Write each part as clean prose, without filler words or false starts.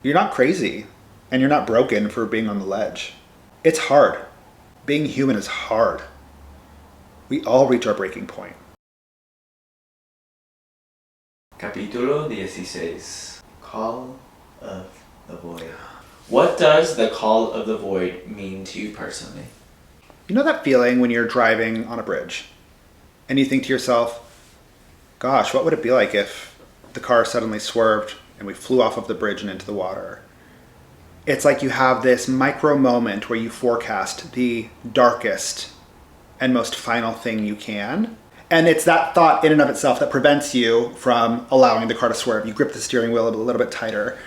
You're not crazy, and you're not broken for being on the ledge. It's hard. Being human is hard. We all reach our breaking point. Capítulo 16. Call of the Void. What does the Call of the Void mean to you personally? You know that feeling when you're driving on a bridge and you think to yourself, gosh, what would it be like if the car suddenly swerved and we flew off of the bridge and into the water? It's like you have this micro moment where you forecast the darkest and most final thing you can. And it's that thought in and of itself that prevents you from allowing the car to swerve. You grip the steering wheel a little bit tighter.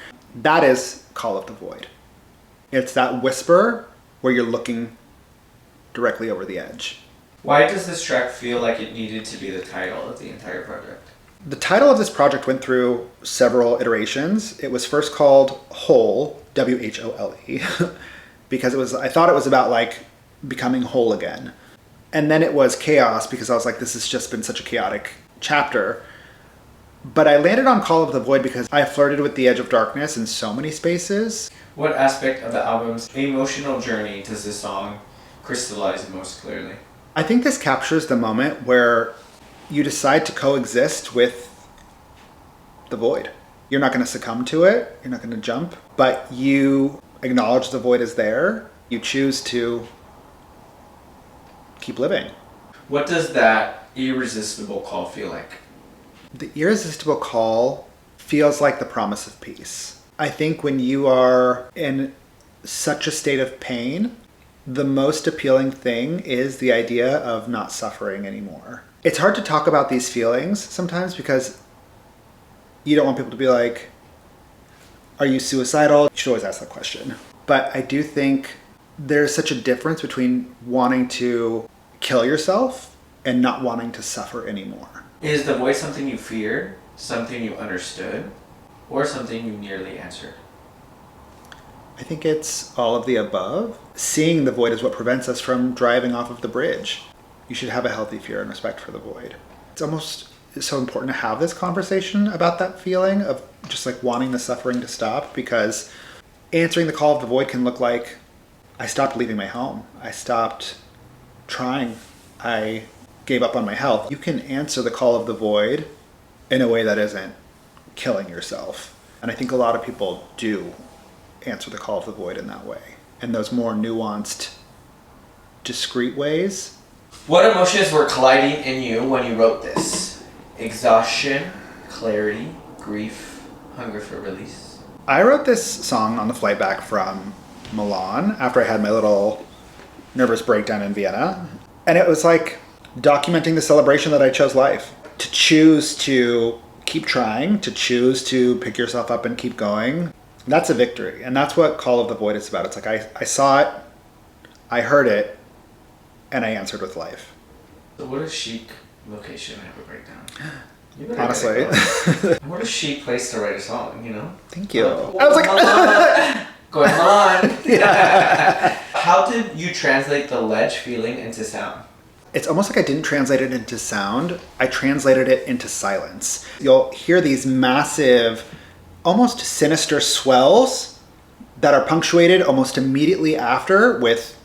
That is Call of the Void. It's that whisper where you're looking directly over the edge. Why does this track feel like it needed to be the title of the entire project? The title of this project went through several iterations. It was first called Whole, W-H-O-L-E, because I thought it was about like becoming whole again. And then it was Chaos because I was like, this has just been such a chaotic chapter. But I landed on Call of the Void because I flirted with the edge of darkness in so many spaces. What aspect of the album's emotional journey does this song crystallize most clearly? I think this captures the moment where you decide to coexist with the void. You're not going to succumb to it. You're not going to jump, but you acknowledge the void is there. You choose to keep living. What does that irresistible call feel like? The irresistible call feels like the promise of peace. I think when you are in such a state of pain, the most appealing thing is the idea of not suffering anymore. It's hard to talk about these feelings sometimes because you don't want people to be like, are you suicidal? You should always ask that question. But I do think there's such a difference between wanting to kill yourself and not wanting to suffer anymore. Is the void something you feared, something you understood, or something you nearly answered? I think it's all of the above. Seeing the void is what prevents us from driving off of the bridge. You should have a healthy fear and respect for the void. It's almost so important to have this conversation about that feeling of just like wanting the suffering to stop, because answering the call of the void can look like, I stopped leaving my home. I stopped trying. I gave up on my health. You can answer the call of the void in a way that isn't killing yourself. And I think a lot of people do answer the call of the void in that way. In those more nuanced, discrete ways. What emotions were colliding in you when you wrote this? Exhaustion, clarity, grief, hunger for release? I wrote this song on the flight back from Milan after I had my little nervous breakdown in Vienna. And it was like documenting the celebration that I chose life. To choose to keep trying, to choose to pick yourself up and keep going, that's a victory. And that's what Call of the Void is about. It's like I saw it, I heard it, and I answered with life. So what does chic location have a breakdown? Honestly. What a chic place to write a song, you know? Thank you. I was like... Going on. Yeah. How did you translate the ledge feeling into sound? It's almost like I didn't translate it into sound. I translated it into silence. You'll hear these massive, almost sinister swells that are punctuated almost immediately after with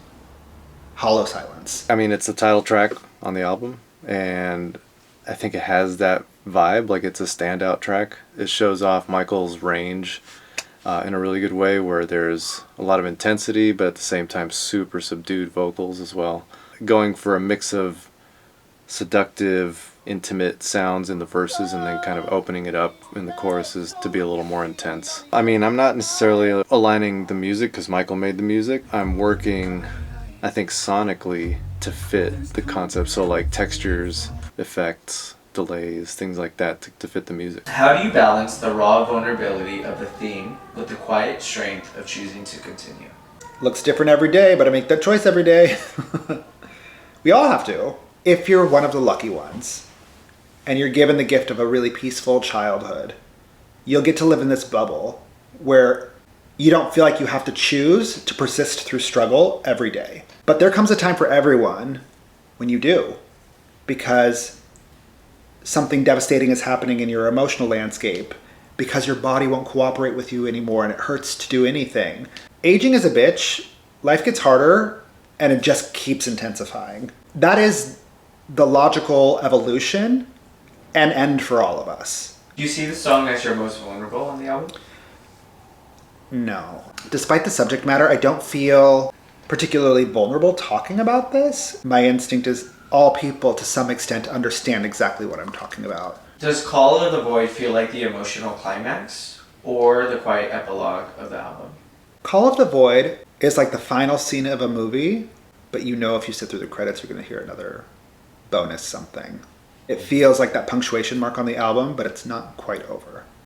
hollow silence. I mean, it's the title track on the album, and I think it has that vibe. Like, it's a standout track. It shows off Michael's range in a really good way, where there's a lot of intensity, but at the same time super subdued vocals as well. Going for a mix of seductive, intimate sounds in the verses and then kind of opening it up in the choruses to be a little more intense. I mean, I'm not necessarily aligning the music because Michael made the music. I'm working, I think, sonically to fit the concept. So like textures, effects, delays, things like that to fit the music. How do you balance the raw vulnerability of the theme with the quiet strength of choosing to continue? Looks different every day, but I make that choice every day. We all have to. If you're one of the lucky ones and you're given the gift of a really peaceful childhood, you'll get to live in this bubble where you don't feel like you have to choose to persist through struggle every day. But there comes a time for everyone when you do, because something devastating is happening in your emotional landscape because your body won't cooperate with you anymore and it hurts to do anything. Aging is a bitch. Life gets harder and it just keeps intensifying. That is the logical evolution and end for all of us. Do you see the song as your most vulnerable on the album? No. Despite the subject matter, I don't feel particularly vulnerable talking about this. My instinct is all people to some extent understand exactly what I'm talking about. Does Call of the Void feel like the emotional climax or the quiet epilogue of the album? Call of the Void is like the final scene of a movie, but you know if you sit through the credits, you're going to hear another bonus something. It feels like that punctuation mark on the album, but it's not quite over.